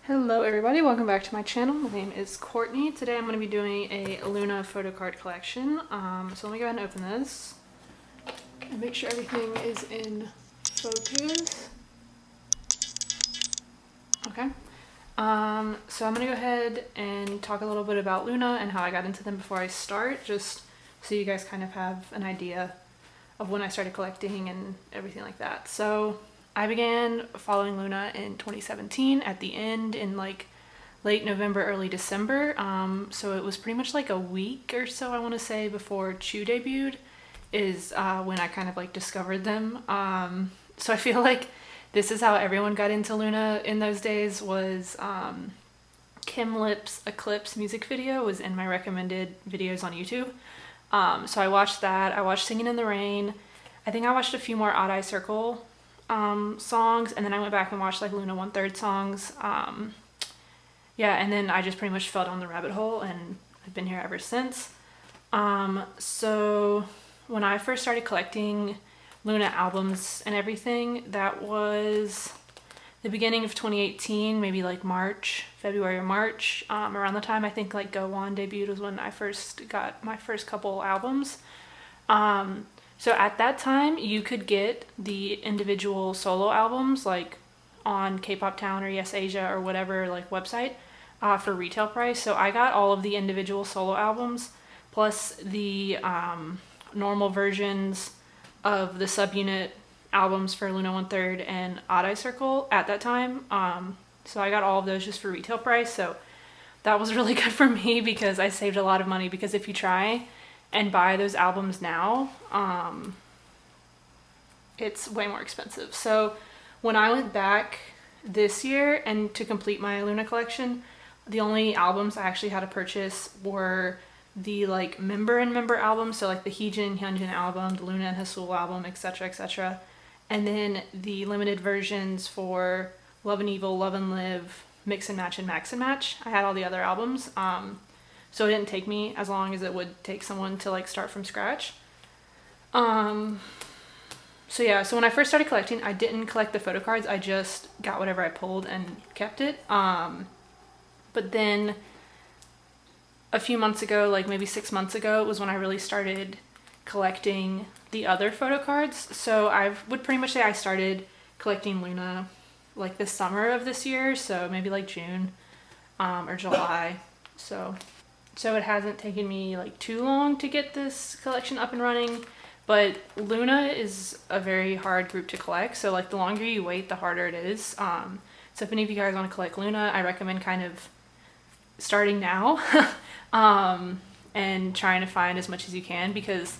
Hello everybody, welcome back to my channel. My name is Courtney. Today I'm going to be doing a Loona photo card collection. So let me go ahead and open this and make sure everything is in focus. Okay. So I'm going to go ahead and talk a little bit about Loona and how I got into them before I start, just so you guys kind of have an idea of when I started collecting and everything like that. So I began following Loona in 2017 at the end in like late November, early December. So it was pretty much like a week or so, I want to say, before Chew debuted is when I kind of like discovered them. So I feel like this is how everyone got into Loona in those days was Kim Lip's Eclipse music video was in my recommended videos on YouTube. So I watched that. I watched Singing in the Rain. I think I watched a few more Odd Eye Circle songs, and then I went back and watched like Loona 1/3 songs. Yeah, and then I just pretty much fell down the rabbit hole and I've been here ever since. So when I first started collecting Loona albums and everything, that was the beginning of 2018, maybe like February or March. Around the time I think like Go On debuted was when I first got my first couple albums. So at that time, you could get the individual solo albums like on K-Pop Town or Yes Asia or whatever like website for retail price. So I got all of the individual solo albums plus the normal versions of the Subunit albums for Loona 1/3 and Odd Eye Circle at that time. So I got all of those just for retail price. So that was really good for me because I saved a lot of money, because if you try and buy those albums now, it's way more expensive. So when I went back this year and to complete my Loona collection, the only albums I actually had to purchase were the like member albums, so like the Heejin and Hyunjin album, the Loona and Hasul album, etc, etc, and then the limited versions for Love and Evil, Love and Live, Mix and Match, and Max and Match. I had all the other albums. So it didn't take me as long as it would take someone to like start from scratch. So yeah, so when I first started collecting, I didn't collect the photo cards. I just got whatever I pulled and kept it. But then a few months ago, like maybe 6 months ago, was when I really started collecting the other photo cards. So I would pretty much say I started collecting Loona like the summer of this year. So maybe like June or July. So it hasn't taken me like too long to get this collection up and running, but Loona is a very hard group to collect. So like the longer you wait, the harder it is. So if any of you guys want to collect Loona, I recommend kind of starting now and trying to find as much as you can, because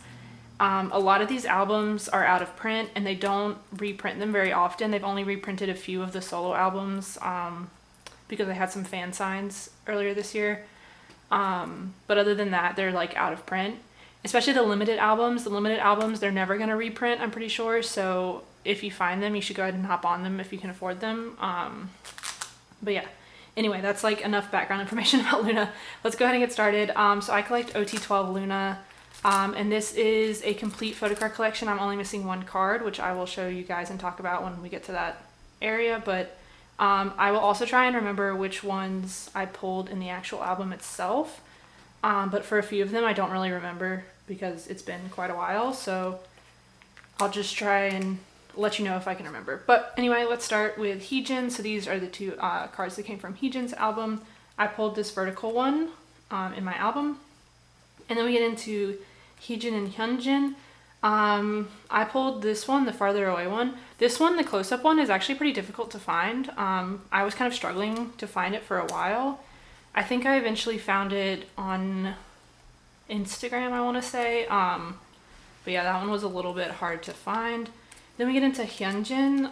a lot of these albums are out of print and they don't reprint them very often. They've only reprinted a few of the solo albums because I had some fan signs earlier this year. But other than that, they're like out of print, especially the limited albums. The limited albums, they're never going to reprint, I'm pretty sure. So if you find them, you should go ahead and hop on them if you can afford them. But yeah, anyway, that's like enough background information about Loona. Let's go ahead and get started. So I collect OT12 Loona, and this is a complete photo card collection. I'm only missing one card, which I will show you guys and talk about when we get to that area. But I will also try and remember which ones I pulled in the actual album itself. But for a few of them, I don't really remember because it's been quite a while. So I'll just try and let you know if I can remember. But anyway, let's start with Heejin. So these are the two cards that came from Heejin's album. I pulled this vertical one in my album. And then we get into Heejin and Hyunjin. I pulled this one, the farther away one. This one, the close-up one, is actually pretty difficult to find. I was kind of struggling to find it for a while. I think I eventually found it on Instagram, I want to say. But yeah, that one was a little bit hard to find. Then we get into Hyunjin.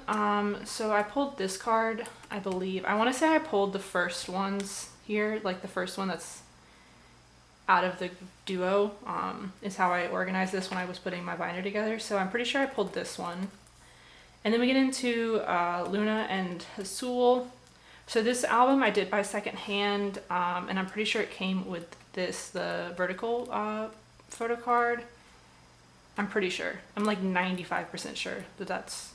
So I pulled this card, I believe. I want to say I pulled the first ones here, like the first one that's out of the duo, is how I organized this when I was putting my binder together. So I'm pretty sure I pulled this one. And then we get into Loona and Hasul. So this album I did buy secondhand, and I'm pretty sure it came with this, the vertical photo card. I'm pretty sure. I'm like 95% sure that that's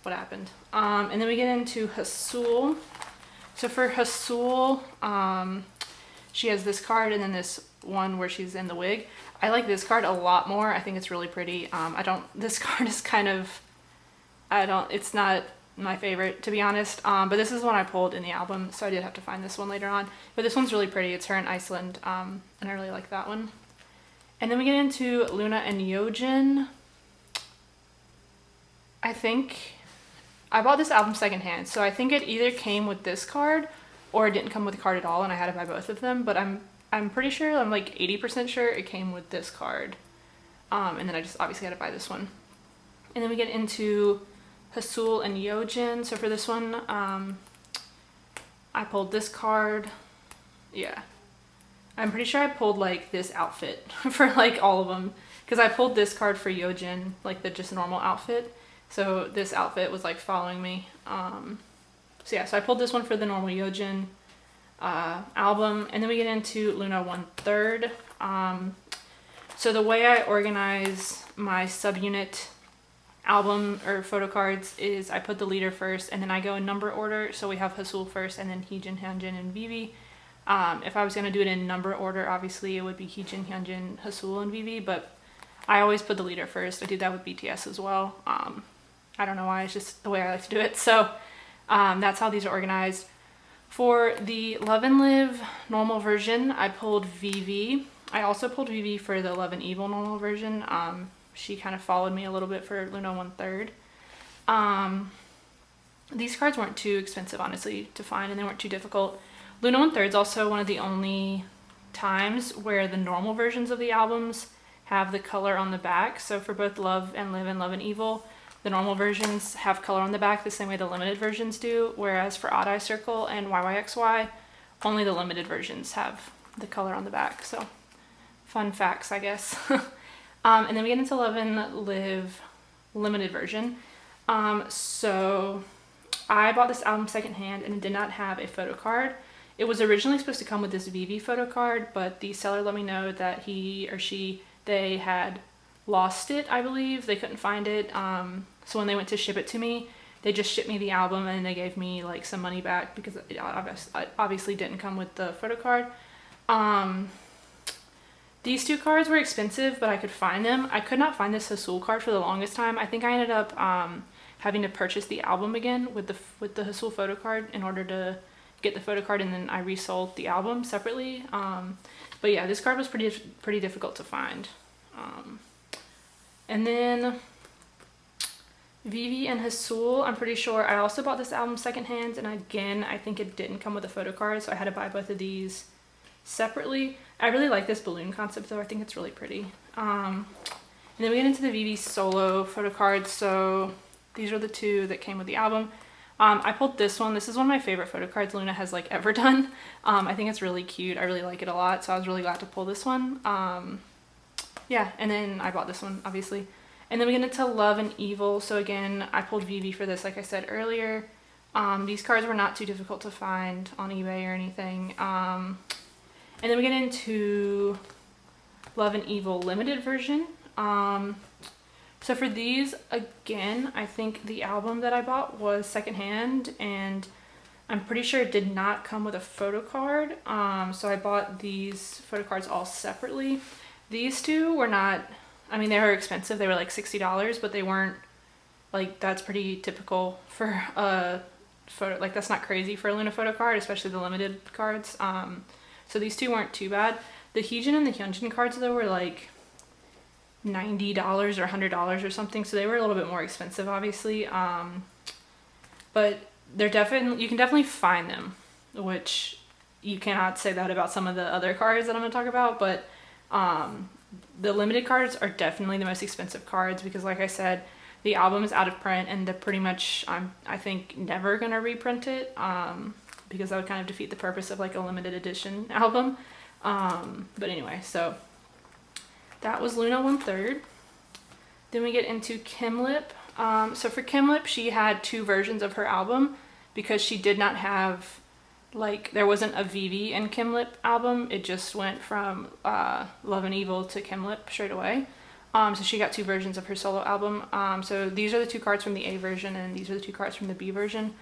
what happened. And then we get into Hasul. So for Hasul, she has this card and then this one where she's in the wig. I like this card a lot more. I think it's really pretty. This card is kind of, it's not my favorite, to be honest. But this is one I pulled in the album, so I did have to find this one later on. But this one's really pretty. It's her in Iceland, and I really like that one. And then we get into Loona and Yojin. I think I bought this album secondhand, so I think it either came with this card or it didn't come with the card at all, and I had to buy both of them. But I'm pretty sure, I'm like 80% sure it came with this card. And then I just obviously had to buy this one. And then we get into Hasul and Yojin. So for this one, I pulled this card. Yeah. I'm pretty sure I pulled like this outfit for like all of them. Because I pulled this card for Yojin, like the just normal outfit. So this outfit was like following me. So yeah, so I pulled this one for the normal Yojin album. And then we get into Loona 1/3. So the way I organize my subunit album or photo cards is I put the leader first and then I go in number order. So we have Hasul first and then Heejin, Hyunjin, and Vivi. If I was going to do it in number order, obviously it would be Heejin, Hyunjin, Hasul, and Vivi, but I always put the leader first. I do that with BTS as well. I don't know why, it's just the way I like to do it. So that's how these are organized. For the Love and Live normal version, I pulled Vivi. I also pulled Vivi for the Love and Evil normal version. She kind of followed me a little bit for Loona 1/3. These cards weren't too expensive, honestly, to find, and they weren't too difficult. Loona 1/3 is also one of the only times where the normal versions of the albums have the color on the back. So for both Love and Live and Love and Evil, the normal versions have color on the back the same way the limited versions do, whereas for Odd Eye Circle and YYXY, only the limited versions have the color on the back. So fun facts, I guess. And then we get into Love and Live limited version. So I bought this album secondhand and it did not have a photo card. It was originally supposed to come with this Vivi photo card, but the seller let me know that they had lost it, I believe. They couldn't find it. So when they went to ship it to me, they just shipped me the album and they gave me like some money back because it obviously didn't come with the photo card. These two cards were expensive, but I could find them. I could not find this Hasul card for the longest time. I think I ended up having to purchase the album again with the Hasul photo card in order to get the photo card, and then I resold the album separately. But yeah, this card was pretty difficult to find. And then Vivi and Hasul, I'm pretty sure I also bought this album secondhand, and again, I think it didn't come with a photo card, so I had to buy both of these separately. I really like this balloon concept though. I think it's really pretty. And then we get into the Vivi solo photo cards. So these are the two that came with the album. I pulled this one. This is one of my favorite photo cards Loona has like ever done. I think it's really cute. I really like it a lot, so I was really glad to pull this one. Yeah, and then I bought this one, obviously. And then we get into Love and Evil. So again, I pulled Vivi for this, like I said earlier. These cards were not too difficult to find on eBay or anything. And then we get into Love and Evil limited version. So for these, again, I think the album that I bought was secondhand, and I'm pretty sure it did not come with a photo card. So I bought these photo cards all separately. These two were not, I mean, they were expensive. They were like $60, but they weren't, like, that's pretty typical for a photo, like that's not crazy for a Loona photo card, especially the limited cards. So these two weren't too bad. The Heejin and the Hyunjin cards though were like $90 or $100 or something, so they were a little bit more expensive, obviously. But they're you can definitely find them, which you cannot say that about some of the other cards that I'm going to talk about. But the limited cards are definitely the most expensive cards because, like I said, the album is out of print and they're pretty much, I think, never going to reprint it. Because that would kind of defeat the purpose of like a limited edition album. But anyway, so that was Loona 1/3. Then we get into Kim Lip. So for Kim Lip, she had two versions of her album because she did not have, like, there wasn't a Vivi and Kim Lip album. It just went from Love and Evil to Kim Lip straight away. So she got two versions of her solo album. So these are the two cards from the A version and these are the two cards from the B version.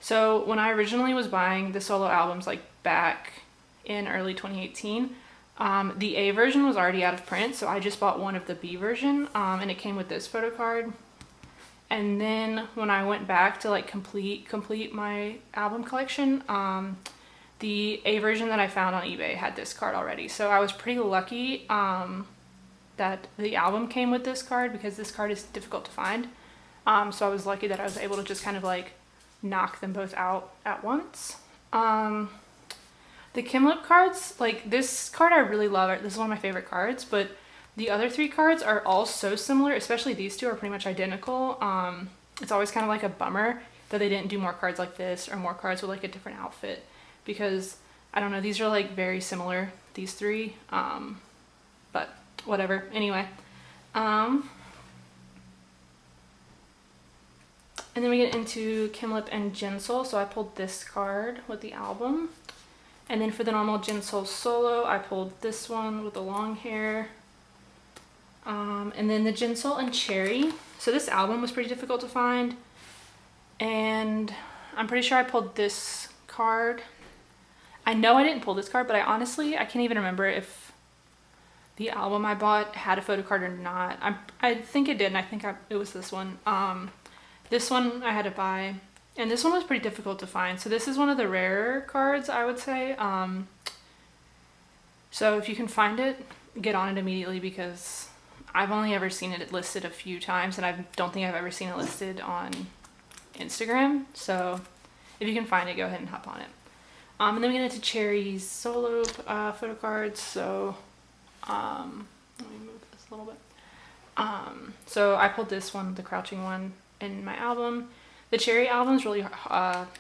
So when I originally was buying the solo albums, like back in early 2018, the A version was already out of print, so I just bought one of the B version, and it came with this photo card. And then when I went back to like complete my album collection, the A version that I found on eBay had this card already. So I was pretty lucky that the album came with this card, because this card is difficult to find. So I was lucky that I was able to just kind of like knock them both out at once. The Kimlip cards, like this card I really love. This is one of my favorite cards, but the other 3 cards are all so similar, especially these 2 are pretty much identical. It's always kind of like a bummer that they didn't do more cards like this or more cards with like a different outfit, because I don't know, these are like very similar, these 3, but whatever. Anyway, and then we get into Kimlip and Jinsol. So I pulled this card with the album, and then for the normal Jinsol solo, I pulled this one with the long hair. And then the Jinsol and Cherry. So this album was pretty difficult to find, and I'm pretty sure I pulled this card. I know I didn't pull this card, but I can't even remember if the album I bought had a photo card or not. I think it did, and I think it was this one. This one I had to buy, and this one was pretty difficult to find. So this is one of the rarer cards, I would say. So if you can find it, get on it immediately, because I've only ever seen it listed a few times, and I don't think I've ever seen it listed on Instagram. So if you can find it, go ahead and hop on it. And then we get into Cherry's solo photo cards. So let me move this a little bit. So I pulled this one, the crouching one, in my album. The Cherry album is really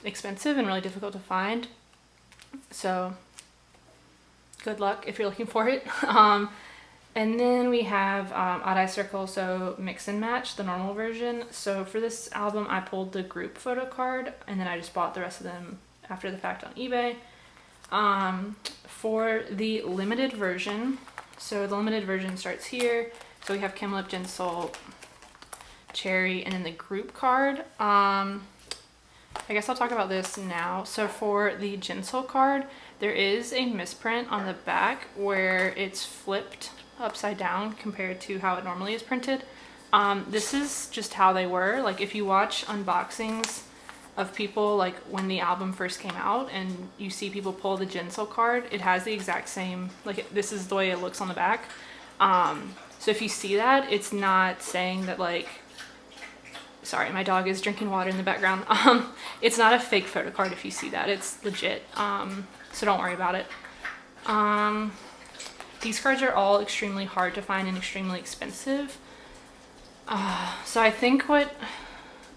expensive and really difficult to find, so good luck if you're looking for it. And then we have Odd Eye Circle, so mix and match, the normal version. So for this album, I pulled the group photo card, and then I just bought the rest of them after the fact on eBay. For the limited version, so the limited version starts here. So we have Kimlip, Jinsol, Cherry, and then the group card. I guess I'll talk about this now. So for the Jinsol card, there is a misprint on the back where it's flipped upside down compared to how it normally is printed. This is just how they were. Like if you watch unboxings of people, like when the album first came out and you see people pull the Jinsol card, it has the exact same, like this is the way it looks on the back. So if you see that, it's not saying that like, sorry, my dog is drinking water in the background. It's not a fake photo card if you see that, it's legit. So don't worry about it. These cards are all extremely hard to find and extremely expensive. So I think what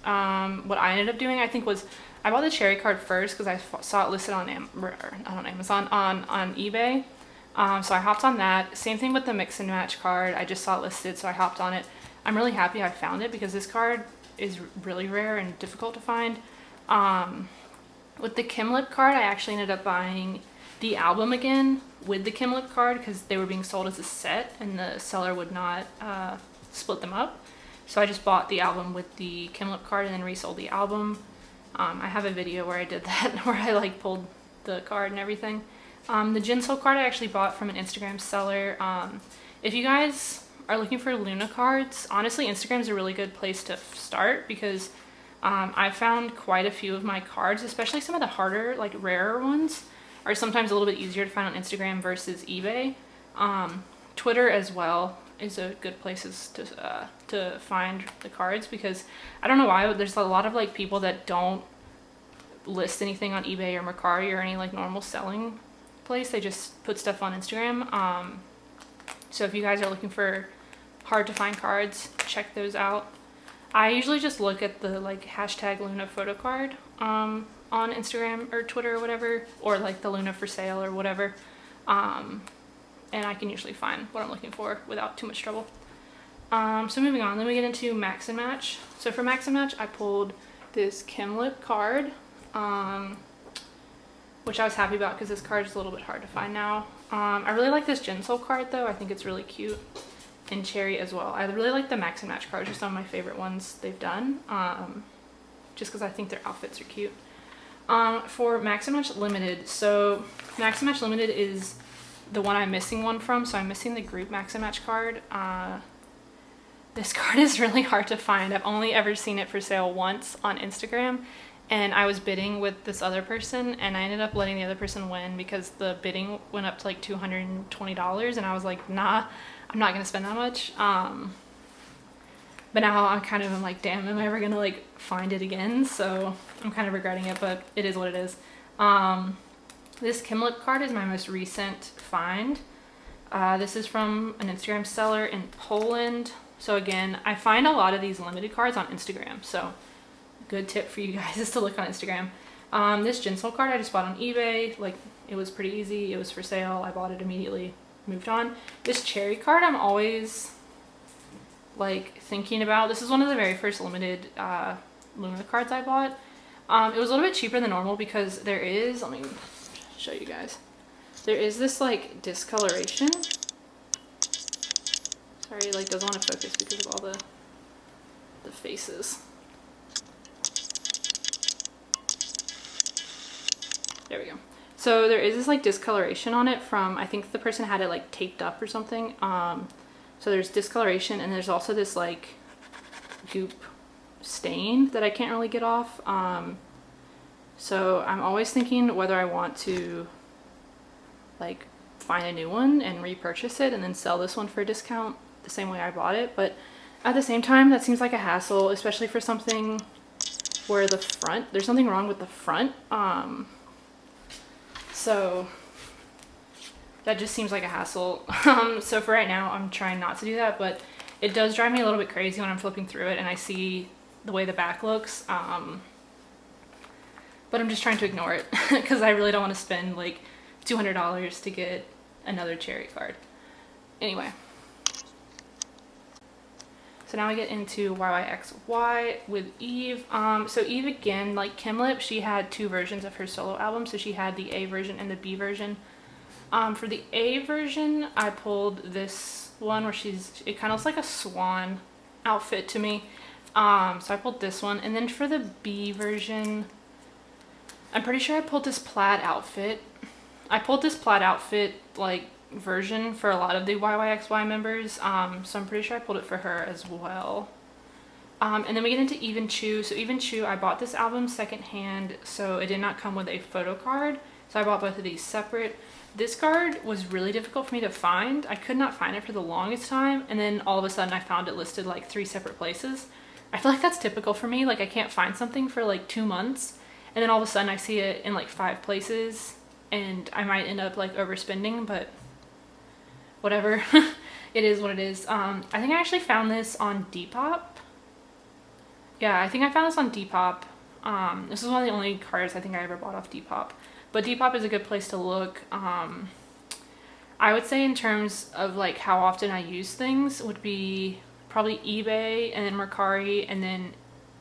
I ended up doing, I think, was I bought the Cherry card first because I saw it listed on Amazon, on eBay. So I hopped on that. Same thing with the mix and match card. I just saw it listed, so I hopped on it. I'm really happy I found it because this card is really rare and difficult to find. With the Kimlip card, I actually ended up buying the album again with the Kimlip card because they were being sold as a set and the seller would not split them up. So I just bought the album with the Kimlip card and then resold the album. I have a video where I did that, where I like pulled the card and everything. The Jinsol card I actually bought from an Instagram seller. If you guys are looking for Loona cards, honestly Instagram is a really good place to start because I found quite a few of my cards, especially some of the harder, like rarer ones, are sometimes a little bit easier to find on Instagram versus eBay. Twitter as well is a good place to find the cards because I don't know why, there's a lot of like people that don't list anything on eBay or Mercari or any like normal selling place. They just put stuff on Instagram. So if you guys are looking for hard to find cards, check those out. I usually just look at the like hashtag Loona photo card on Instagram or Twitter or whatever, or like the Loona for sale or whatever. And I can usually find what I'm looking for without too much trouble. So moving on, then we get into Max and Match. So for Max and Match, I pulled this Kimlip card, which I was happy about because this card is a little bit hard to find now. I really like this Jinsol card though. I think it's really cute. And Cherry as well. I really like the Max and Match cards. They're some of my favorite ones they've done. Just because I think their outfits are cute. For Max and Match Limited, so Max and Match Limited is the one I'm missing one from, so I'm missing the group Max and Match card. This card is really hard to find. I've only ever seen it for sale once on Instagram, and I was bidding with this other person, and I ended up letting the other person win because the bidding went up to like $220, and I was like, nah, I'm not gonna spend that much. But now I'm kind of like, damn, am I ever gonna like find it again? So I'm kind of regretting it, but it is what it is. This Kimlip card is my most recent find. This is from an Instagram seller in Poland. So again, I find a lot of these limited cards on Instagram. So good tip for you guys is to look on Instagram. This Ginsel card I just bought on eBay. Like, it was pretty easy. It was for sale. I bought it immediately, moved on. This Cherry card I'm always like thinking about. This is one of the very first limited Loona cards I bought. It was a little bit cheaper than normal because there is, let me show you guys. There is this like discoloration. Sorry, like doesn't want to focus because of all the faces. There we go. So there is this like discoloration on it from, I think the person had it like taped up or something. So there's discoloration, and there's also this like goop stain that I can't really get off. So I'm always thinking whether I want to like find a new one and repurchase it and then sell this one for a discount the same way I bought it. But at the same time, that seems like a hassle, especially for something where the front, there's something wrong with the front. So that just seems like a hassle. So for right now, I'm trying not to do that, but it does drive me a little bit crazy when I'm flipping through it and I see the way the back looks. But I'm just trying to ignore it because I really don't want to spend like $200 to get another Cherry card. Anyway. So now I get into YYXY with Eve. So Eve, again, like Kimlip, she had two versions of her solo album. So she had the A version and the B version. For the A version, I pulled this one where it kind of looks like a swan outfit to me. So I pulled this one. And then for the B version, I'm pretty sure I pulled this plaid outfit. I pulled this plaid outfit like version for a lot of the YYXY members. So I'm pretty sure I pulled it for her as well. And then we get into Even Chew. So Even Chew, I bought this album secondhand, so it did not come with a photo card. So I bought both of these separate. This card was really difficult for me to find. I could not find it for the longest time, and then all of a sudden I found it listed like 3 separate places. I feel like that's typical for me. Like, I can't find something for like 2 months, and then all of a sudden I see it in like 5 places, and I might end up like overspending, but whatever. It is what it is. I think I actually found this on Depop. Yeah, I think I found this on Depop. This is one of the only cards I think I ever bought off Depop. But Depop is a good place to look. I would say in terms of like how often I use things would be probably eBay and then Mercari and then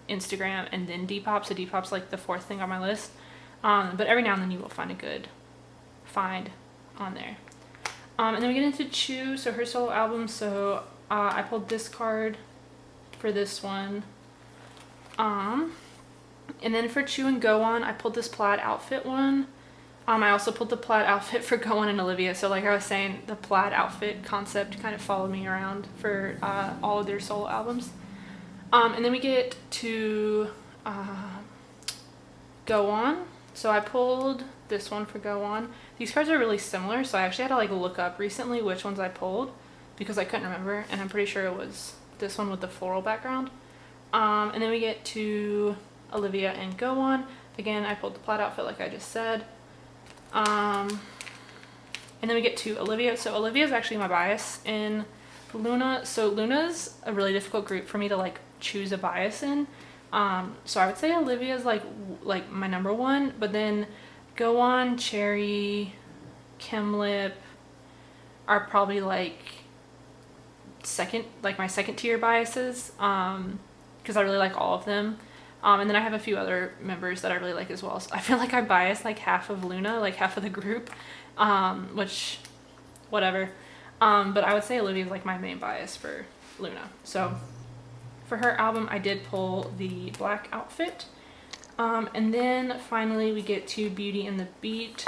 Instagram and then Depop. So Depop's like the 4th thing on my list. But every now and then you will find a good find on there. And then we get into Chew, so her solo album. So I pulled this card for this one. And then for Chew and Go On, I pulled this plaid outfit one. I also pulled the plaid outfit for Go On and Olivia. So like I was saying, the plaid outfit concept kind of followed me around for all of their solo albums. And then we get to Go On. So I pulled this one for Go On. These cards are really similar, so I actually had to like look up recently which ones I pulled because I couldn't remember, and I'm pretty sure it was this one with the floral background. And then we get to Olivia and Go On. Again, I pulled the plaid outfit like I just said. And then we get to Olivia. So Olivia is actually my bias in Loona. So Loona's a really difficult group for me to like choose a bias in. So I would say Olivia is like my number one, but then Go On, Cherry, Kimlip are probably like my second tier biases. Because I really like all of them. And then I have a few other members that I really like as well. So I feel like I bias like half of Loona, like half of the group, which, whatever. But I would say Olivia is like my main bias for Loona. So for her album, I did pull the black outfit. And then finally we get to Beauty and the Beat.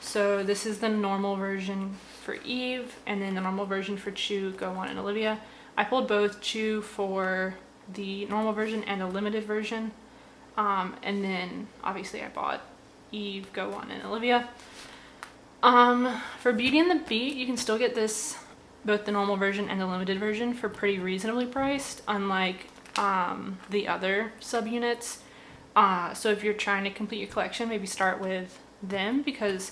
So this is the normal version for Eve, and then the normal version for Chu, Go On, and Olivia. I pulled both Chu for the normal version and the limited version. And then obviously I bought Eve, Go On, and Olivia. For Beauty and the Beat, you can still get this, both the normal version and the limited version, for pretty reasonably priced, unlike the other subunits. So if you're trying to complete your collection, maybe start with them, because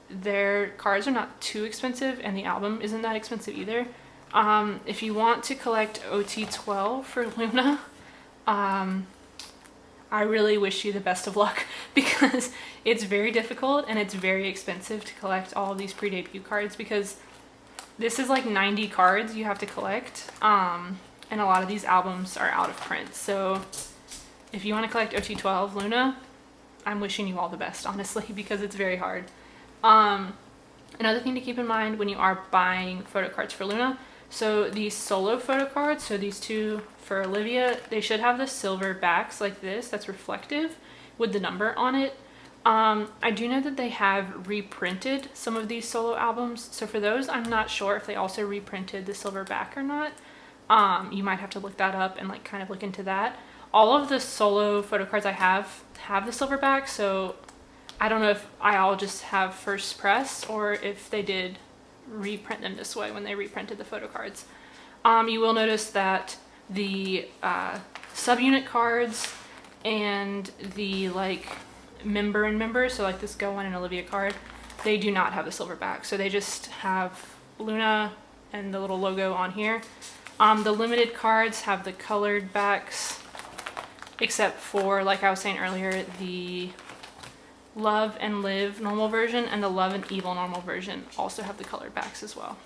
their cards are not too expensive and the album isn't that expensive either. If you want to collect OT12 for Loona, I really wish you the best of luck, because it's very difficult and it's very expensive to collect all of these pre-debut cards, because this is like 90 cards you have to collect, and a lot of these albums are out of print. So if you want to collect OT12 Loona, I'm wishing you all the best, honestly, because it's very hard. Another thing to keep in mind when you are buying photo cards for Loona, so these solo photo cards, so these two for Olivia, they should have the silver backs like this, that's reflective with the number on it. I do know that they have reprinted some of these solo albums, so for those, I'm not sure if they also reprinted the silver back or not. You might have to look that up and like kind of look into that. All of the solo photo cards I have the silver back, so I don't know if I all just have first press or if they did reprint them this way when they reprinted the photo cards. You will notice that the subunit cards and the like member and member, so like this Go On and Olivia card, they do not have the silver back, so they just have Loona and the little logo on here. The limited cards have the colored backs, except for, like I was saying earlier, the Love and Live normal version and the Love and Evil normal version also have the colored backs as well.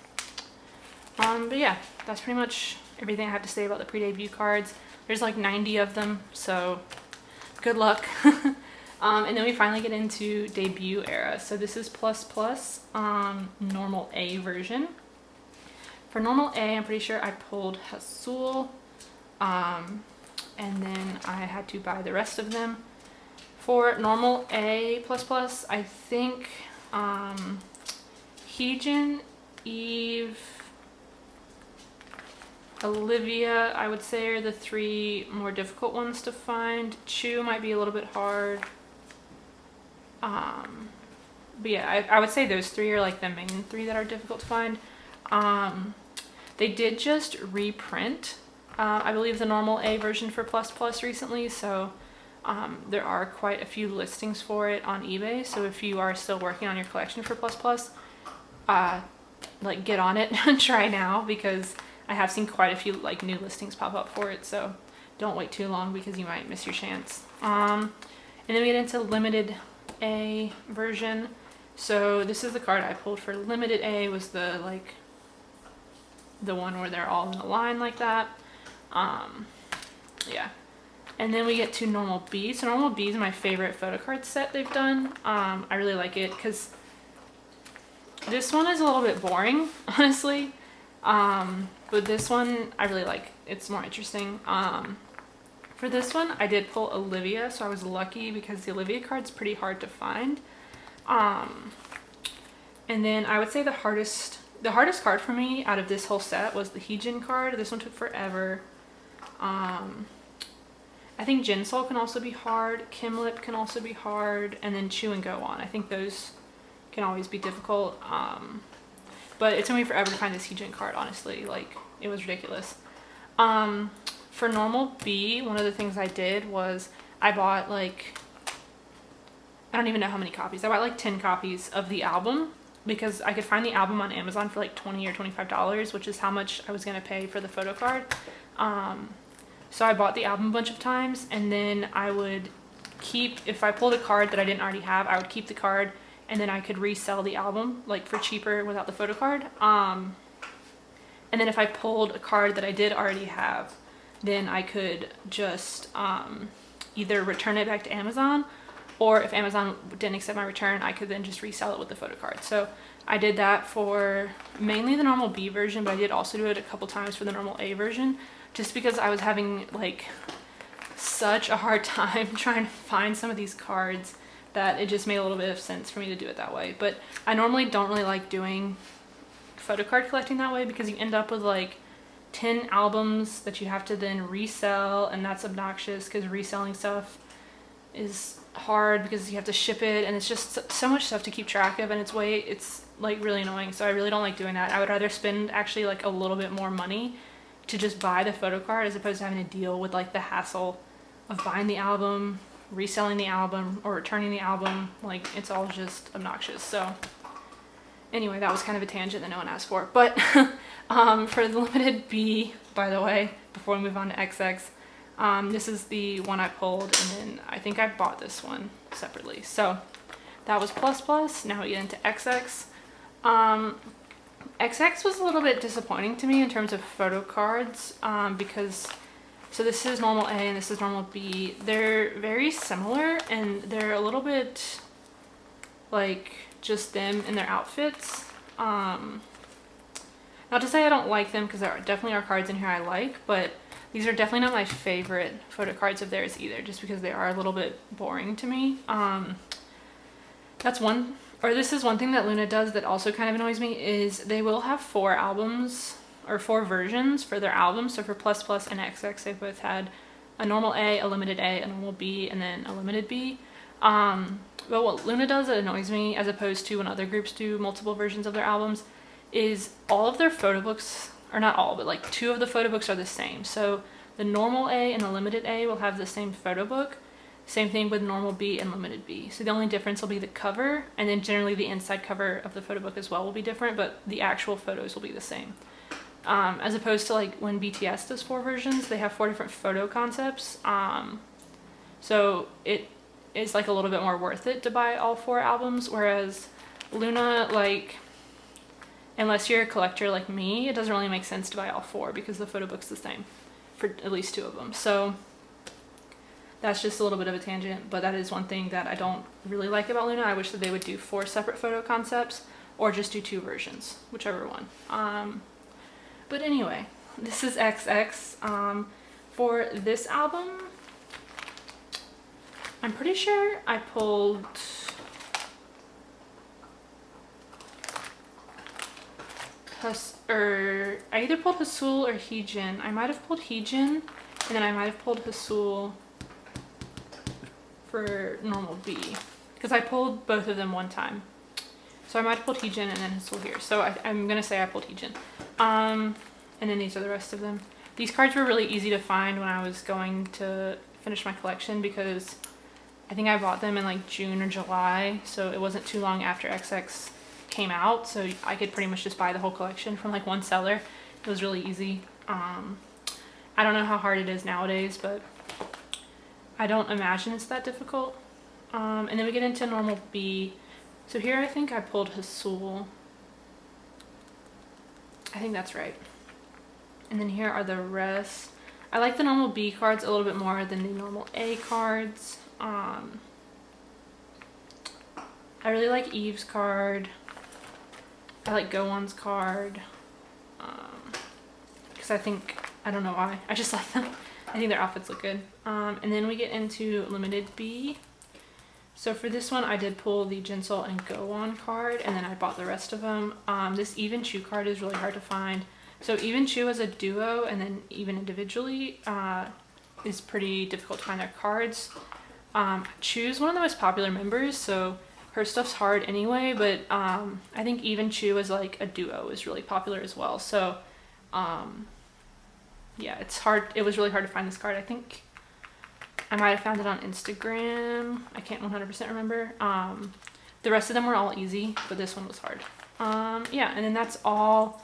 But yeah, that's pretty much everything I have to say about the pre-debut cards. There's like 90 of them, so good luck. And then we finally get into debut era. So this is normal A version. For normal A, I'm pretty sure I pulled Hasul, and then I had to buy the rest of them. For normal A++, I think Heejin, Eve, Olivia, I would say, are the three more difficult ones to find. Chu might be a little bit hard. But yeah, I would say those three are like the main three that are difficult to find. They did just reprint, I believe, the normal A version for ++ recently, so there are quite a few listings for it on eBay. So if you are still working on your collection for ++, like get on it and try now, because I have seen quite a few like new listings pop up for it. So don't wait too long, because you might miss your chance. And then we get into limited A version. So this is the card I pulled for limited A, was the like the one where they're all in a line like that. Yeah. And then we get to normal B. So normal B is my favorite photo card set they've done. I really like it because this one is a little bit boring, honestly. But this one I really like. It's more interesting. For this one, I did pull Olivia, so I was lucky because the Olivia card's pretty hard to find. And then I would say the hardest card for me out of this whole set was the Heejin card. This one took forever. I think Jinsol can also be hard. Kimlip can also be hard. And then Chu and Go On. I think those can always be difficult. But it took me forever to find this Heejin card, honestly. Like, it was ridiculous. For normal B, one of the things I did was I bought like, I don't even know how many copies. I bought like 10 copies of the album, because I could find the album on Amazon for like $20 or $25, which is how much I was going to pay for the photo card. So I bought the album a bunch of times, and then I would keep, if I pulled a card that I didn't already have, I would keep the card, and then I could resell the album like for cheaper without the photo card. And then if I pulled a card that I did already have, then I could just either return it back to Amazon, or if Amazon didn't accept my return, I could then just resell it with the photo card. So I did that for mainly the normal B version, but I did also do it a couple times for the normal A version, just because I was having like such a hard time trying to find some of these cards that it just made a little bit of sense for me to do it that way. But I normally don't really like doing photo card collecting that way because you end up with like 10 albums that you have to then resell, and that's obnoxious because reselling stuff is hard because you have to ship it, and it's just so much stuff to keep track of, and it's like really annoying. So I really don't like doing that. I would rather spend actually like a little bit more money to just buy the photo card as opposed to having to deal with like the hassle of buying the album, reselling the album, or returning the album. Like, it's all just obnoxious. So anyway, that was kind of a tangent that no one asked for. But for the limited B, by the way, before we move on to XX, this is the one I pulled, and then I think I bought this one separately. So that was plus plus. Now we get into XX. XX was a little bit disappointing to me in terms of photo cards, because so this is normal A and this is normal B. They're very similar, and they're a little bit like just them in their outfits. Not to say I don't like them, because there definitely are cards in here I like, but these are definitely not my favorite photo cards of theirs either, just because they are a little bit boring to me. This is one thing that Loona does that also kind of annoys me, is they will have 4 albums or 4 versions for their albums. So for plus plus and XX, they've both had a normal A, a limited A, a normal B, and then a limited B. But what Loona does that annoys me, as opposed to when other groups do multiple versions of their albums, is all of their photo books, or not all, but like 2 of the photo books are the same. So the normal A and the limited A will have the same photo book. Same thing with normal B and limited B. So the only difference will be the cover, and then generally the inside cover of the photo book as well will be different, but the actual photos will be the same. As opposed to like when BTS does 4 versions, they have 4 different photo concepts. So it is like a little bit more worth it to buy all 4 albums, whereas Loona, like, unless you're a collector like me, it doesn't really make sense to buy all 4 because the photo book's the same for at least 2 of them. So that's just a little bit of a tangent, but that is one thing that I don't really like about Loona. I wish that they would do 4 separate photo concepts, or just do 2 versions, whichever one. But anyway, this is XX. For this album, I'm pretty sure I pulled I either pulled Hasul or Heejin. I might have pulled Heejin, and then I might have pulled Hasul for normal B, because I pulled both of them one time. So I might have pulled Heejin and then Hasul here. So I'm gonna say I pulled Heejin. And then these are the rest of them. These cards were really easy to find when I was going to finish my collection, because I think I bought them in like June or July, so it wasn't too long after XX came out, so I could pretty much just buy the whole collection from like one seller. It was really easy. I don't know how hard it is nowadays, but I don't imagine it's that difficult. And then we get into normal B. So here I think I pulled Hasul. I think that's right. And then here are the rest. I like the normal B cards a little bit more than the normal A cards. I really like Eve's card. I like Go-On's card. Because I don't know why, I just like them. I think their outfits look good. And then we get into limited B. So for this one, I did pull the Jinsol and Go-On card, and then I bought the rest of them. This Even Chu card is really hard to find. So Even Chu as a duo, and then even individually, is pretty difficult to find their cards. Chu's one of the most popular members, so her stuff's hard anyway, but I think Even Chu as like a duo is really popular as well. So yeah, it's hard. It was really hard to find this card. I think I might have found it on Instagram. I can't 100% remember. The rest of them were all easy, but this one was hard. Yeah, and then that's all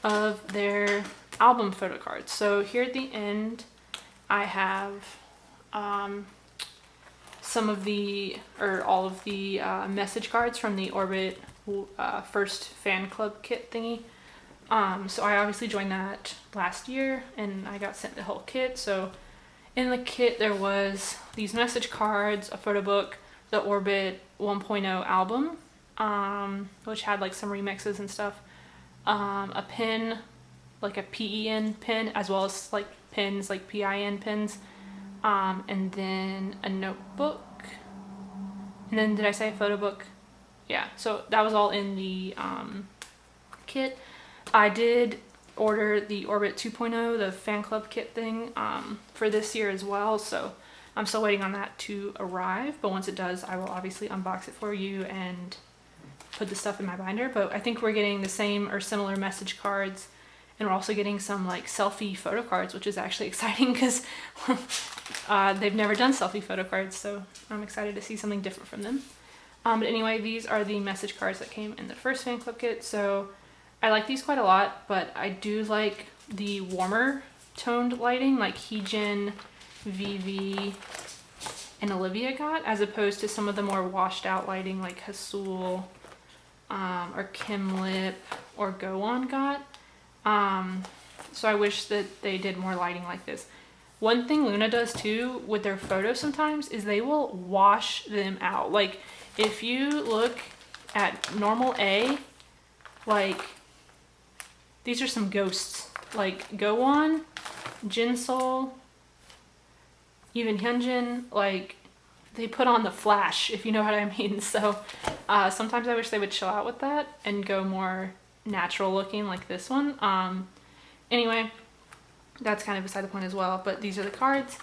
of their album photo cards. So here at the end, I have all of the message cards from the Orbit first fan club kit thingy. So I obviously joined that last year, and I got sent the whole kit. So in the kit there was these message cards, a photo book, the Orbit 1.0 album, which had like some remixes and stuff, a pin, like a PEN pin, as well as like pins, like PIN pins, and then a notebook. And then did I say a photo book? Yeah, so that was all in the kit. I did order the Orbit 2.0, the fan club kit thing, for this year as well, so I'm still waiting on that to arrive, but once it does, I will obviously unbox it for you and put the stuff in my binder. But I think we're getting the same or similar message cards, and we're also getting some like selfie photo cards, which is actually exciting because they've never done selfie photo cards, so I'm excited to see something different from them. But anyway, these are the message cards that came in the first fan club kit, so I like these quite a lot, but I do like the warmer toned lighting like Heejin, Vivi, and Olivia got, as opposed to some of the more washed out lighting like Hasul, or Kim Lip, or Go-On got. So I wish that they did more lighting like this. One thing Loona does too with their photos sometimes is they will wash them out. Like if you look at normal A, like these are some ghosts. Like Go-On, Jinsol, even Hyunjin, like they put on the flash, if you know what I mean. So sometimes I wish they would chill out with that and go more natural looking like this one. Anyway, that's kind of beside the point as well, but these are the cards.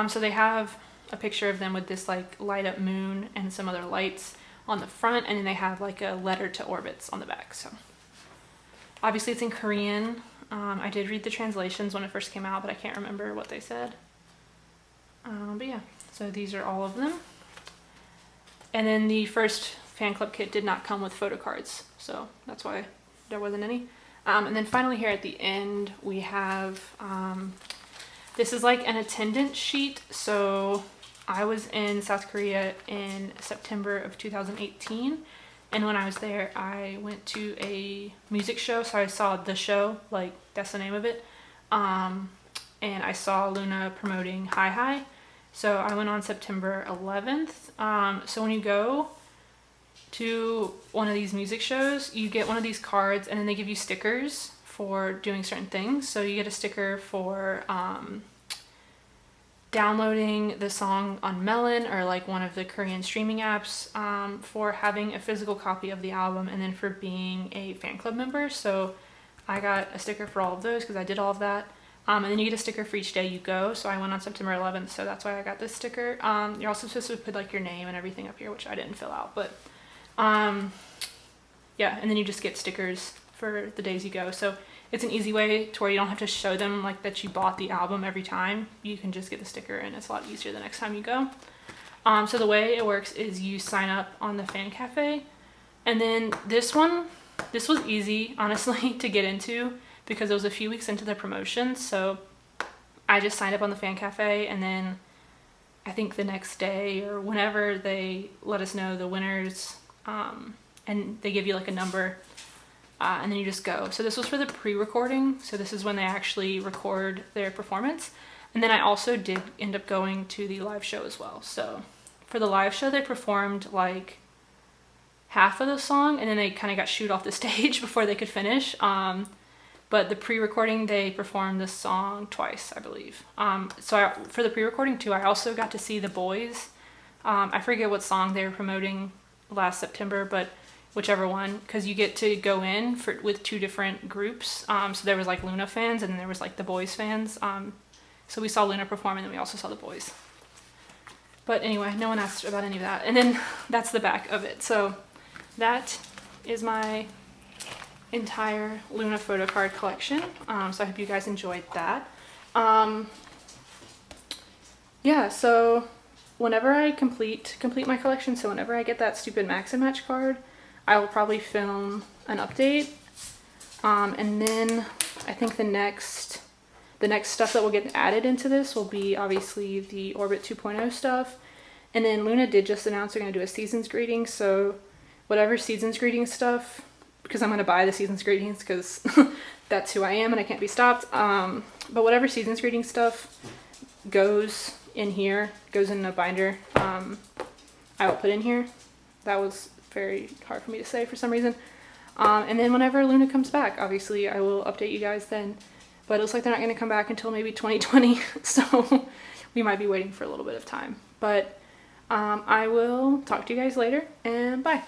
So they have a picture of them with this like light up moon and some other lights on the front, and then they have like a letter to Orbits on the back. So obviously it's in Korean. I did read the translations when it first came out, but I can't remember what they said. But yeah, so these are all of them. And then the first fan club kit did not come with photo cards, so that's why there wasn't any. And then finally here at the end we have, this is like an attendance sheet. So I was in South Korea in September of 2018, and when I was there I went to a music show, so I saw the show, like that's the name of it, and I saw Loona promoting Hi Hi. So I went on September 11th. So when you go to one of these music shows, you get one of these cards, and then they give you stickers for doing certain things. So you get a sticker for downloading the song on Melon, or like one of the Korean streaming apps, for having a physical copy of the album, and then for being a fan club member. So I got a sticker for all of those because I did all of that. And then you get a sticker for each day you go. So I went on September 11th, so that's why I got this sticker. You're also supposed to put like your name and everything up here, which I didn't fill out, but yeah, and then you just get stickers for the days you go. So it's an easy way to where you don't have to show them like that you bought the album every time. You can just get the sticker, and it's a lot easier the next time you go. So the way it works is you sign up on the fan cafe, and then this was easy, honestly, to get into because it was a few weeks into the promotion. So I just signed up on the fan cafe, and then I think the next day or whenever they let us know the winners, and they give you like a number, and then you just go. So this was for the pre-recording, so this is when they actually record their performance. And then I also did end up going to the live show as well. So for the live show they performed like half of the song, and then they kind of got shooed off the stage before they could finish. But the pre-recording, they performed this song twice, I believe. For the pre-recording too, I also got to see the boys. I forget what song they were promoting last September, but whichever one, because you get to go in with two different groups. So there was like Loona fans, and then there was like the boys fans. So we saw Loona perform, and then we also saw the boys. But anyway, no one asked about any of that. And then that's the back of it. So that is my entire Loona photo card collection. So I hope you guys enjoyed that. Yeah, so whenever I complete my collection, so whenever I get that stupid Max and Match card, I will probably film an update. And then I think the next stuff that will get added into this will be obviously the Orbit 2.0 stuff. And then Loona did just announce they're going to do a season's greeting, so whatever season's greeting stuff, because I'm going to buy the season's greetings because that's who I am and I can't be stopped. But whatever season's greeting stuff goes in here, goes in a binder, I will put in here. That was very hard for me to say for some reason. And then whenever Loona comes back, obviously I will update you guys then. But it looks like they're not going to come back until maybe 2020. So we might be waiting for a little bit of time. But I will talk to you guys later, and bye.